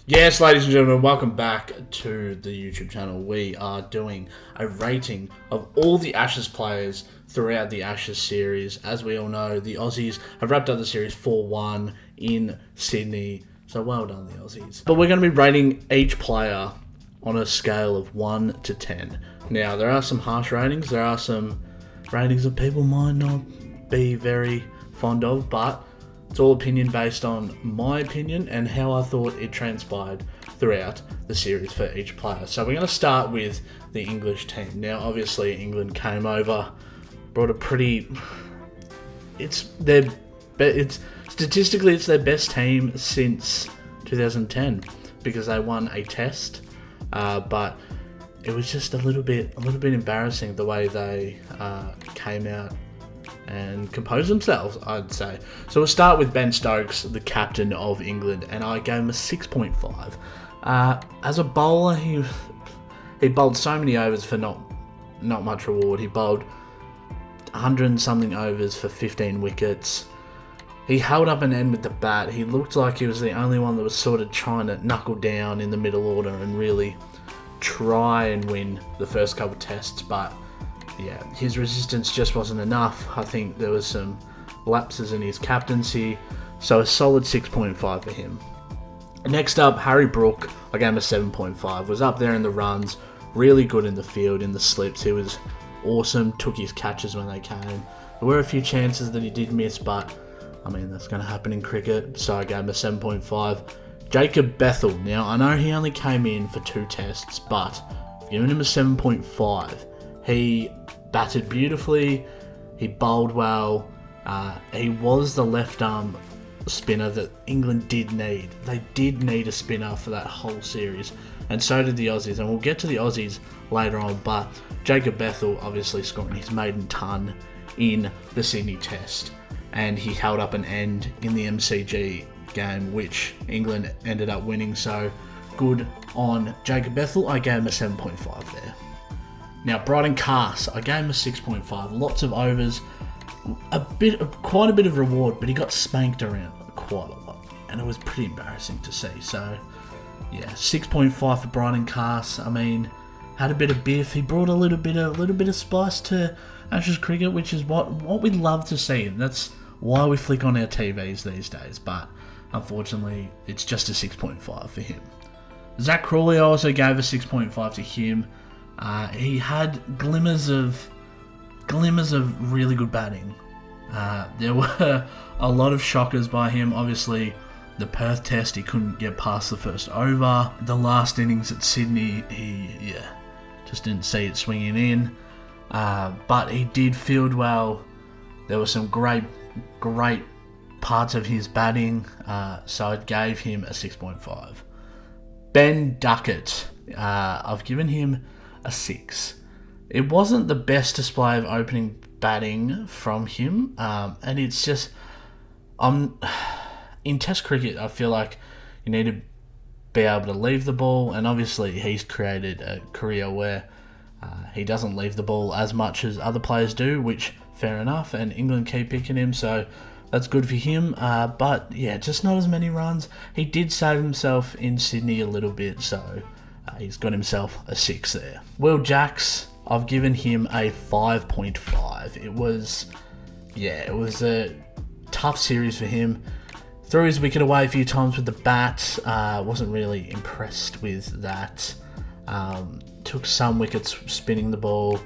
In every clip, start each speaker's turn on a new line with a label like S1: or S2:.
S1: Yes, ladies and gentlemen, welcome back to the YouTube channel. We are doing a rating of all the Ashes players throughout the Ashes series. As we all know, the Aussies have wrapped up the series 4-1 in Sydney. So well done, the Aussies. But we're going to be rating each player on a scale of 1 to 10. Now, there are some harsh ratings. There are some ratings that people might not be very fond of, but it's all opinion based on my opinion and how I thought it transpired throughout the series for each player. So we're going to start with the English team. Now, obviously, England came over, brought a pretty... statistically, it's their best team since 2010 because they won a test, but it was just a little bit embarrassing the way they came out and compose themselves, I'd say. So we'll start with Ben Stokes, the captain of England, and I gave him a 6.5. As a bowler, he bowled so many overs for not much reward. He bowled 100 and something overs for 15 wickets. He held up an end with the bat. He looked like he was the only one that was sort of trying to knuckle down in the middle order and really try and win the first couple of tests, but yeah, his resistance just wasn't enough. I think there was some lapses in his captaincy, so a solid 6.5 for him. Next up, Harry Brook, I gave him a 7.5. Was up there in the runs, really good in the field, in the slips. He was awesome, took his catches when they came. There were a few chances that he did miss, but I mean, that's going to happen in cricket, so I gave him a 7.5. Jacob Bethel, now I know he only came in for 2 tests, but I've given him a 7.5. He batted beautifully, he bowled well, he was the left arm spinner that England did need. They did need a spinner for that whole series, and so did the Aussies, and we'll get to the Aussies later on, but Jacob Bethel obviously scoring his maiden ton in the Sydney Test, and he held up an end in the MCG game, which England ended up winning, so good on Jacob Bethel. I gave him a 7.5 there. Now, Brighton Cass, I gave him a 6.5. Lots of overs, quite a bit of reward, but he got spanked around quite a lot, and it was pretty embarrassing to see. So, yeah, 6.5 for Brighton Cass. I mean, had a bit of biff. He brought a little bit of spice to Ashes cricket, which is what we love to see. And that's why we flick on our TVs these days. But unfortunately, it's just a 6.5 for him. Zach Crawley, I also gave a 6.5 to him. He had glimmers of really good batting. There were a lot of shockers by him. Obviously, the Perth Test, he couldn't get past the first over. The last innings at Sydney, he just didn't see it swinging in. But he did field well. There were some great parts of his batting, so I gave him a 6.5. Ben Duckett, I've given him a 6. It wasn't the best display of opening batting from him, and it's just in Test cricket, I feel like you need to be able to leave the ball, and obviously he's created a career where he doesn't leave the ball as much as other players do, which fair enough, and England keep picking him, so that's good for him, but yeah, just not as many runs. He did save himself in Sydney a little bit, so he's got himself a 6 there. Will Jacks, I've given him a 5.5. It was a tough series for him. Threw his wicket away a few times with the bat. Wasn't really impressed with that. Took some wickets spinning the ball.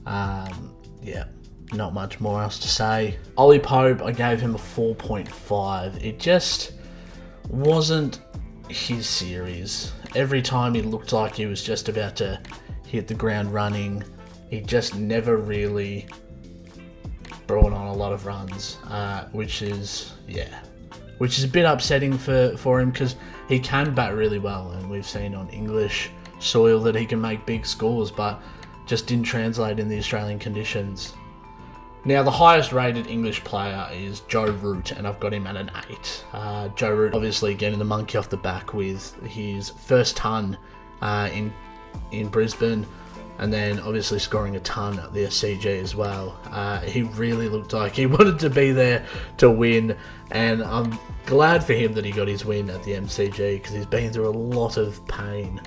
S1: Not much more else to say. Ollie Pope, I gave him a 4.5. It just wasn't his series. Every time he looked like he was just about to hit the ground running, he just never really brought on a lot of runs, which is a bit upsetting for him because he can bat really well, and we've seen on English soil that he can make big scores, but just didn't translate in the Australian conditions. Now, the highest rated English player is Joe Root, and I've got him at an 8. Joe Root obviously getting the monkey off the back with his first ton in Brisbane. and then obviously scoring a ton at the SCG as well. He really looked like he wanted to be there to win, and I'm glad for him that he got his win at the MCG, because he's been through a lot of pain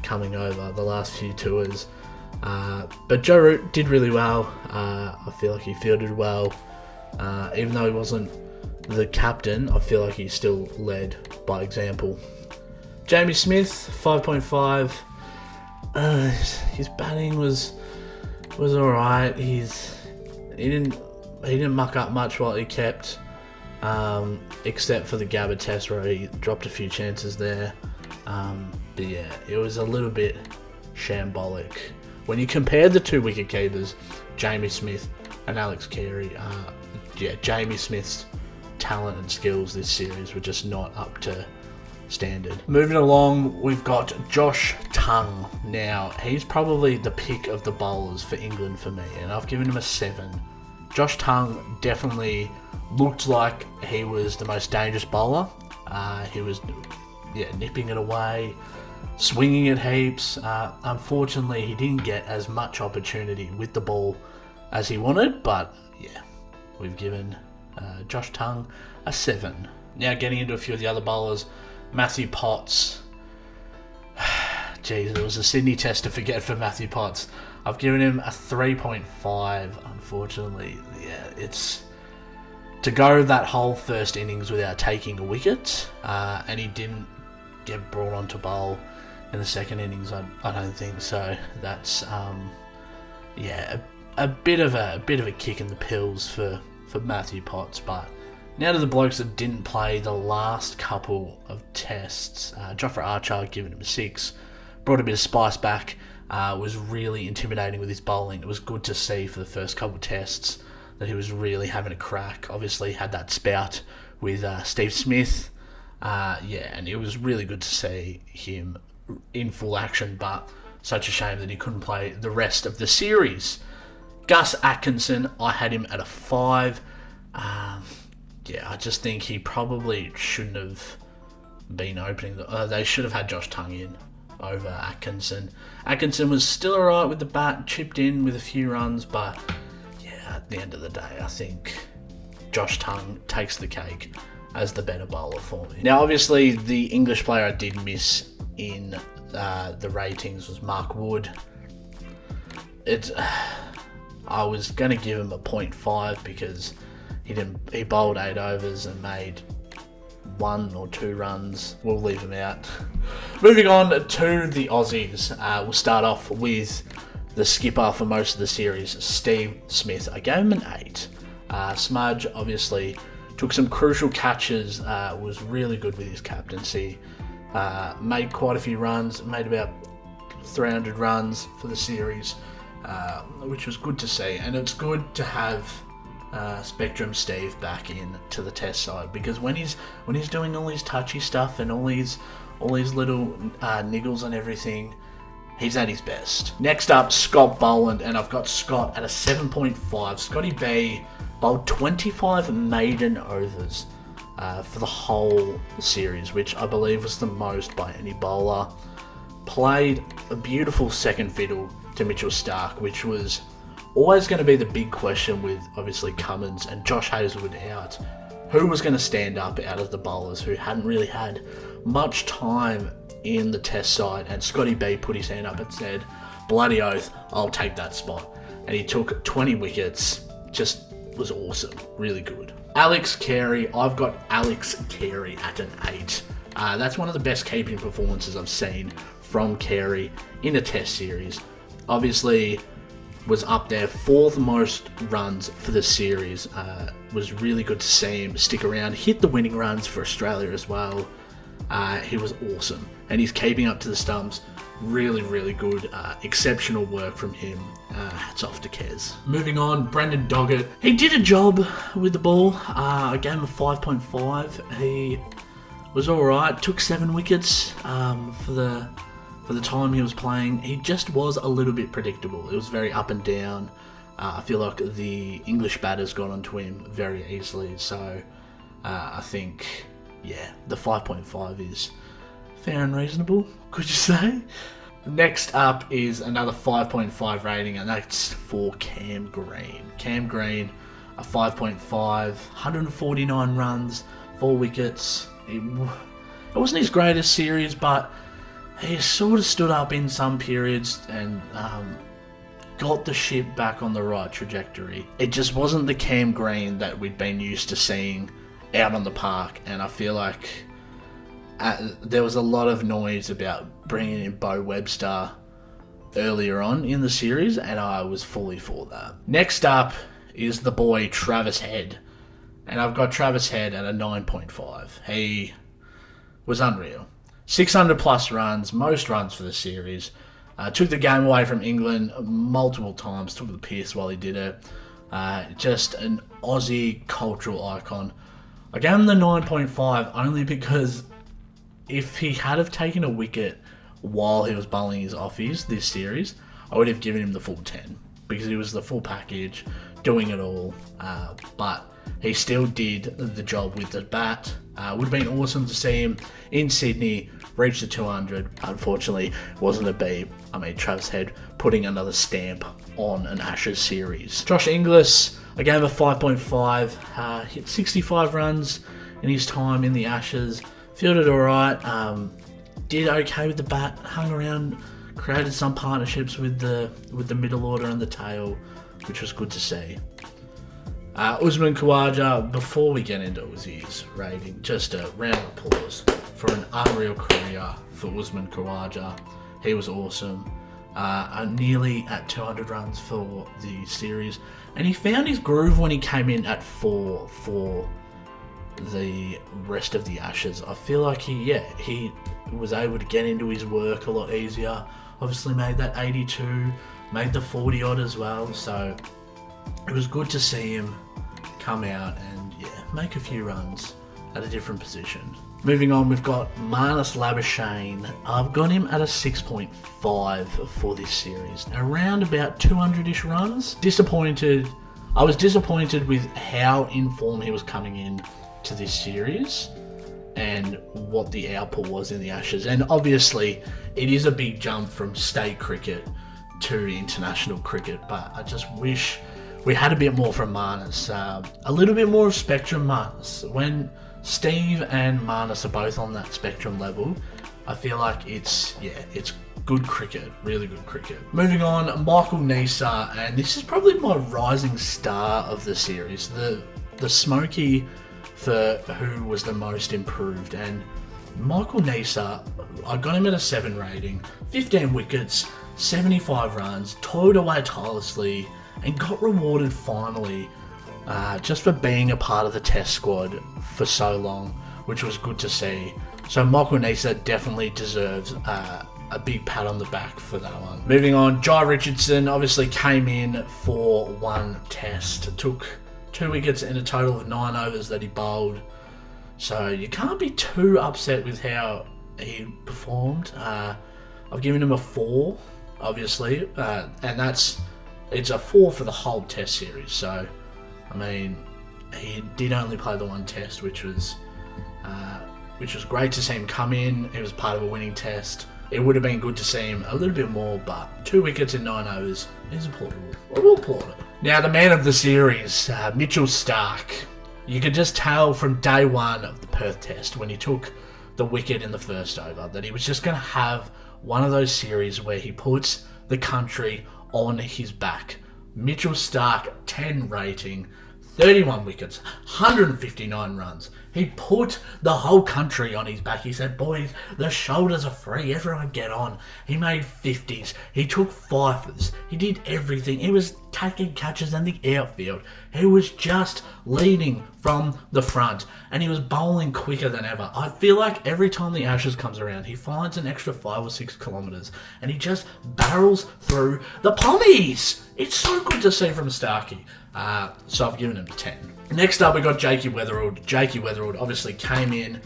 S1: coming over the last few tours. But Joe Root did really well. I feel like he fielded well. Even though he wasn't the captain, I feel like he still led by example. Jamie Smith, 5.5. His batting was alright. He didn't muck up much while he kept, except for the Gabba test where he dropped a few chances there. But yeah, it was a little bit shambolic. When you compare the two wicket keepers, Jamie Smith and Alex Carey, Jamie Smith's talent and skills this series were just not up to standard. Moving along, we've got Josh Tongue. Now, he's probably the pick of the bowlers for England for me, and I've given him a 7. Josh Tongue definitely looked like he was the most dangerous bowler. He was nipping it away, swinging it heaps. Unfortunately, he didn't get as much opportunity with the ball as he wanted, but yeah, we've given Josh Tongue a 7. Now getting into a few of the other bowlers, Matthew Potts. Jeez, it was a Sydney test to forget for Matthew Potts. I've given him a 3.5. Unfortunately, it's to go that whole first innings without taking a wicket, and he didn't get brought on to bowl in the second innings. I don't think so. That's a bit of a kick in the pills for Matthew Potts. But now to the blokes that didn't play the last couple of tests. Jofra Archer, giving him a 6, brought a bit of spice back. Was really intimidating with his bowling. It was good to see for the first couple of tests that he was really having a crack. Obviously had that spout with Steve Smith. And it was really good to see him in full action, but such a shame that he couldn't play the rest of the series. Gus Atkinson, I had him at a 5. I just think he probably shouldn't have been opening. They should have had Josh Tongue in over Atkinson. Atkinson was still alright with the bat, chipped in with a few runs, but at the end of the day, I think Josh Tongue takes the cake as the better bowler for me. Now, obviously, the English player I did miss in the ratings was Mark Wood. I was going to give him a 0.5 because he bowled 8 overs and made 1 or 2 runs. We'll leave him out. Moving on to the Aussies. We'll start off with the skipper for most of the series, Steve Smith. I gave him an 8. Smudge obviously took some crucial catches, was really good with his captaincy, made quite a few runs, made about 300 runs for the series, which was good to see. And it's good to have Spectrum Steve back in to the test side, because when he's doing all his touchy stuff and all these little niggles and everything, he's at his best. Next up, Scott Boland, and I've got Scott at a 7.5. Scotty B bowled 25 maiden overs for the whole series, which I believe was the most by any bowler. Played a beautiful second fiddle to Mitchell Starc, which was always going to be the big question with obviously Cummins and Josh Hazlewood out. Who was going to stand up out of the bowlers who hadn't really had much time in the test side? And Scotty B put his hand up and said, bloody oath, I'll take that spot. And he took 20 wickets. Just was awesome. Really good. Alex Carey, I've got Alex Carey at an 8. That's one of the best keeping performances I've seen from Carey in a test series. Obviously was up there, 4th most runs for the series. Was really good to see him stick around, hit the winning runs for Australia as well. He was awesome, and he's keeping up to the stumps. Really, really good. Exceptional work from him. Hats off to Kez. Moving on, Brendan Doggett. He did a job with the ball. I gave him a 5.5. He was alright. Took 7 wickets for the time he was playing. He just was a little bit predictable. It was very up and down. I feel like the English batters got onto him very easily. So I think, the 5.5 is fair and reasonable, could you say? Next up is another 5.5 rating, and that's for Cam Green. Cam Green, a 5.5, 149 runs, 4 wickets. It wasn't his greatest series, but he sort of stood up in some periods and got the ship back on the right trajectory. It just wasn't the Cam Green that we'd been used to seeing out on the park, and I feel like there was a lot of noise about bringing in Bo Webster earlier on in the series, and I was fully for that. Next up is the boy Travis Head, and I've got Travis Head at a 9.5. He was unreal. 600 plus runs, most runs for the series. Took the game away from England multiple times, took the piss while he did it. Just an Aussie cultural icon. I gave him the 9.5 only because if he had have taken a wicket while he was bowling his offies this series, I would have given him the full 10 because he was the full package, doing it all. But he still did the job with the bat. Would have been awesome to see him in Sydney reach the 200. Unfortunately, wasn't a B. I mean, Travis Head putting another stamp on an Ashes series. Josh Inglis, I gave him a 5.5. Hit 65 runs in his time in the Ashes. Fielded alright. Did okay with the bat. Hung around, created some partnerships with the middle order and the tail, which was good to see. Usman Khawaja, before we get into Uzi's rating, just a round of applause for an unreal career for Usman Khawaja. He was awesome. Nearly at 200 runs for the series. And he found his groove when he came in at 4 for the rest of the Ashes. I feel like he was able to get into his work a lot easier. Obviously made that 82, made the 40 odd as well. So it was good to see him come out and make a few runs at a different position. Moving on, we've got Marnus Labuschagne. I've got him at a 6.5 for this series. Around about 200-ish runs. I was disappointed with how in form he was coming in to this series and what the output was in the Ashes. And obviously, it is a big jump from state cricket to international cricket, but I just wish we had a bit more from Marnus. A little bit more of Spectrum Marnus. When Steve and Marnus are both on that Spectrum level, I feel like it's good cricket, really good cricket. Moving on, Michael Neser, and this is probably my rising star of the series, the Smoky for who was the most improved. And Michael Neser, I got him at a 7 rating, 15 wickets, 75 runs, toiled away tirelessly, and got rewarded finally just for being a part of the test squad for so long, which was good to see. So Michael Neser definitely deserves a big pat on the back for that one. Moving on, Jai Richardson obviously came in for 1 test. Took 2 wickets in a total of 9 overs that he bowled. So you can't be too upset with how he performed. I've given him a 4, obviously, and it's a 4 for the whole test series. So, I mean, he did only play the 1 test, which was great to see him come in. He was part of a winning test. It would have been good to see him a little bit more, but 2 wickets in 9 overs is applaudable. I will applaud it. Now, the man of the series, Mitchell Starc. You could just tell from day 1 of the Perth test when he took the wicket in the first over that he was just going to have one of those series where he puts the country on his back. Mitchell Starc, 10 rating, 31 wickets, 159 runs. He put the whole country on his back. He said, boys, the shoulders are free. Everyone get on. He made 50s. He took fifers. He did everything. He was taking catches in the outfield. He was just leading from the front. And he was bowling quicker than ever. I feel like every time the Ashes comes around, he finds an extra 5 or 6 kilometres. And he just barrels through the pommies. It's so good to see from Starkey. So I've given him 10. Next up, we got Jakey Weatherald. Jakey Weatherald obviously came in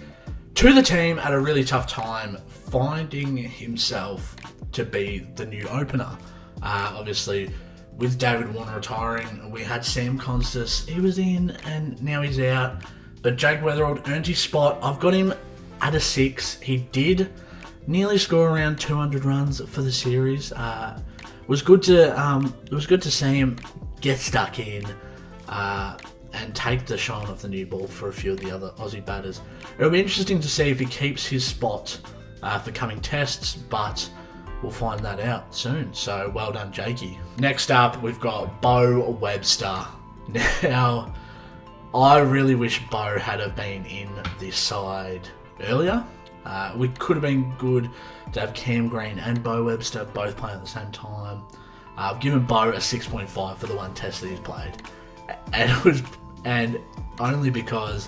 S1: to the team at a really tough time, finding himself to be the new opener. Obviously, with David Warner retiring, we had Sam Constas. He was in, and now he's out. But Jake Weatherald earned his spot. I've got him at a 6. He did nearly score around 200 runs for the series. It was good to see him get stuck in and take the shine off the new ball for a few of the other Aussie batters. It'll be interesting to see if he keeps his spot for coming tests, but we'll find that out soon. So well done, Jakey. Next up, we've got Beau Webster. Now, I really wish Beau had have been in this side earlier. We could have been good to have Cam Green and Beau Webster both playing at the same time. I've given Beau a 6.5 for the one test that he's played, and only because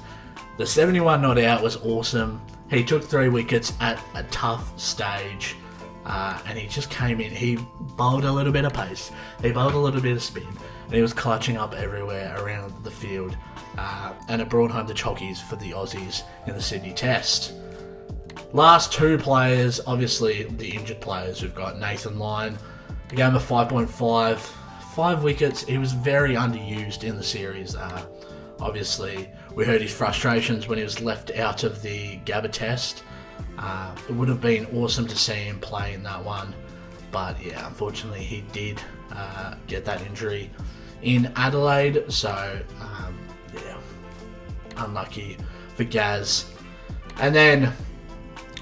S1: the 71 not out was awesome. He took 3 wickets at a tough stage, and he just came in. He bowled a little bit of pace, he bowled a little bit of spin, and he was clutching up everywhere around the field. And it brought home the chockies for the Aussies in the Sydney Test. Last two players, obviously the injured players. We've got Nathan Lyon, a game of 5.5, 5 wickets. He was very underused in the series. Obviously, we heard his frustrations when he was left out of the Gabba Test. It would have been awesome to see him play in that one, but yeah, unfortunately he did get that injury in Adelaide, so yeah, unlucky for Gaz. And then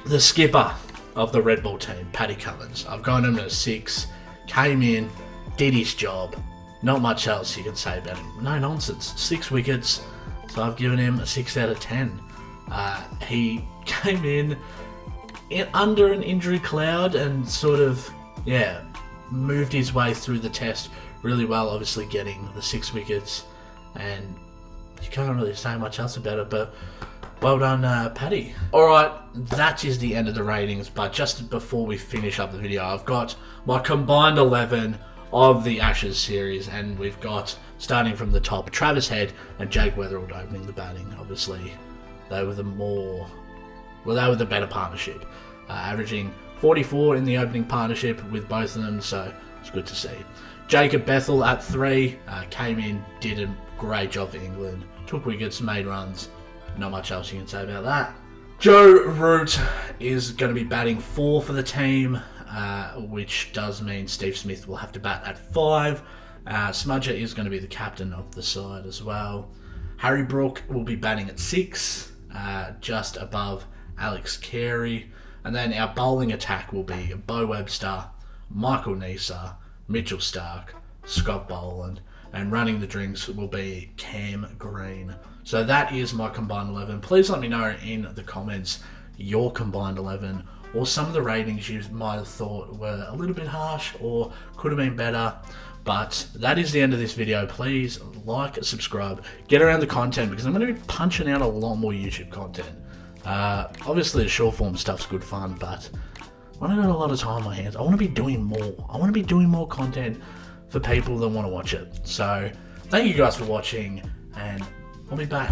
S1: the skipper of the Red Bull team, Paddy Cummins. I've got him at a 6, came in, did his job. Not much else you can say about him. No nonsense. 6 wickets, so I've given him a 6 out of 10. He came in under an injury cloud and sort of, yeah, moved his way through the test really well, obviously getting the 6 wickets, and you can't really say much else about it, but well done, Paddy. Alright, that is the end of the ratings, but just before we finish up the video, I've got my combined 11 of the Ashes series, and we've got, starting from the top, Travis Head and Jake Weatherald opening the batting. Obviously, they were the better partnership, averaging 44 in the opening partnership with both of them, so it's good to see. Jacob Bethel at 3, came in, did a great job for England, took wickets, made runs. Not much else you can say about that. Joe Root is going to be batting 4 for the team, which does mean Steve Smith will have to bat at 5. Smudger is going to be the captain of the side as well. Harry Brook will be batting at 6, just above Alex Carey. And then our bowling attack will be Beau Webster, Michael Neser, Mitchell Starc, Scott Boland, and running the drinks will be Cam Green. So that is my combined 11. Please let me know in the comments your combined 11, or some of the ratings you might have thought were a little bit harsh or could have been better. But that is the end of this video. Please like, subscribe, get around the content, because I'm going to be punching out a lot more YouTube content. Obviously the short form stuff's good fun, but when I got a lot of time on my hands, I want to be doing more. I want to be doing more content for people that want to watch it. So thank you guys for watching, and I'll be back.